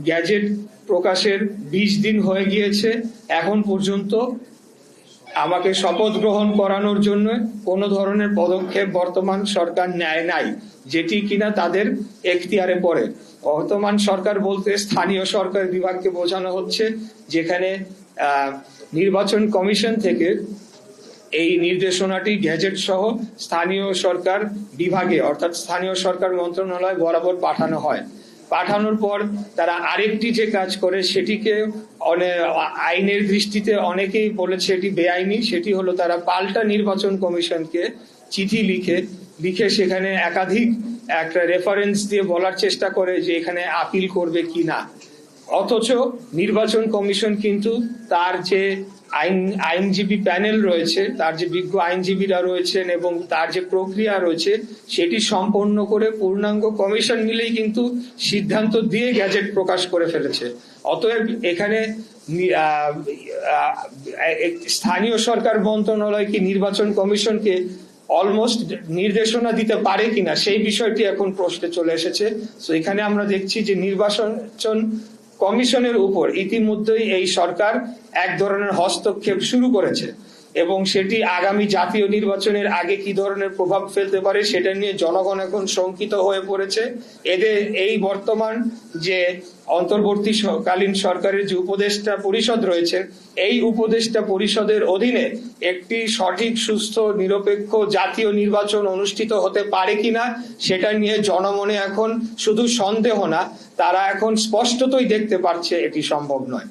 Gadget প্রকাশের 20 দিন হয়ে গিয়েছে, এখন পর্যন্ত আমাকে শপথ গ্রহণ করানোর জন্য কোনো ধরনের পদক্ষেপ বর্তমান সরকার নেয় নাই, যেটি কিনা তাদের এখতিয়ারে পড়ে। বর্তমান সরকার বলতে স্থানীয় সরকার বিভাগকে বোঝানো হচ্ছে, যেখানে নির্বাচন কমিশন থেকে এই নির্দেশনাটি গ্যাজেট সহ স্থানীয় সরকার বিভাগে অর্থাৎ স্থানীয় সরকার মন্ত্রণালয় বরাবর পাঠানো হয়। পাঠানোর পর তারা আরেকটি যে কাজ করে সেটিকে আইনের দৃষ্টিতে অনেকেই বলেছে এটি বেআইনি, সেটি হলো তারা পাল্টা নির্বাচন কমিশনকে চিঠি লিখে সেখানে একাধিক একটা রেফারেন্স দিয়ে বলার চেষ্টা করে যে এখানে আপিল করবে কি না। অথচ নির্বাচন কমিশন কিন্তু তার যে আইনজীবী প্যানেল রয়েছে, তার যে বিজ্ঞ আইনজীবীরা রয়েছেন এবং তার যে প্রক্রিয়া রয়েছে সেটি সম্পন্ন করে পূর্ণাঙ্গ কমিশন মিলেই কিন্তু সিদ্ধান্ত দিয়ে গ্যাজেট প্রকাশ করে ফেলেছে। অতএব এখানে স্থানীয় সরকার মন্ত্রণালয় কি নির্বাচন কমিশনকে অলমোস্ট নির্দেশনা দিতে পারে কিনা সেই বিষয়টি এখন প্রশ্নে চলে এসেছে। তো এখানে আমরা দেখছি যে নির্বাচন কমিশনের উপর ইতিমধ্যেই এই সরকার এক ধরনের হস্তক্ষেপ শুরু করেছে এবং সেটি আগামী জাতীয় নির্বাচনের আগে কি ধরনের প্রভাব ফেলতে পারে সেটা নিয়ে জনগণ এখন শঙ্কিত হয়ে পড়েছে। এদের এই বর্তমান যে অন্তর্বর্তীকালীন সরকারের যে উপদেষ্টা পরিষদ রয়েছে, এই উপদেষ্টা পরিষদের অধীনে একটি সঠিক, সুস্থ, নিরপেক্ষ জাতীয় নির্বাচন অনুষ্ঠিত হতে পারে কিনা সেটা নিয়ে জনমনে এখন শুধু সন্দেহ না, তারা এখন স্পষ্টতই দেখতে পারছে এটি সম্ভব নয়।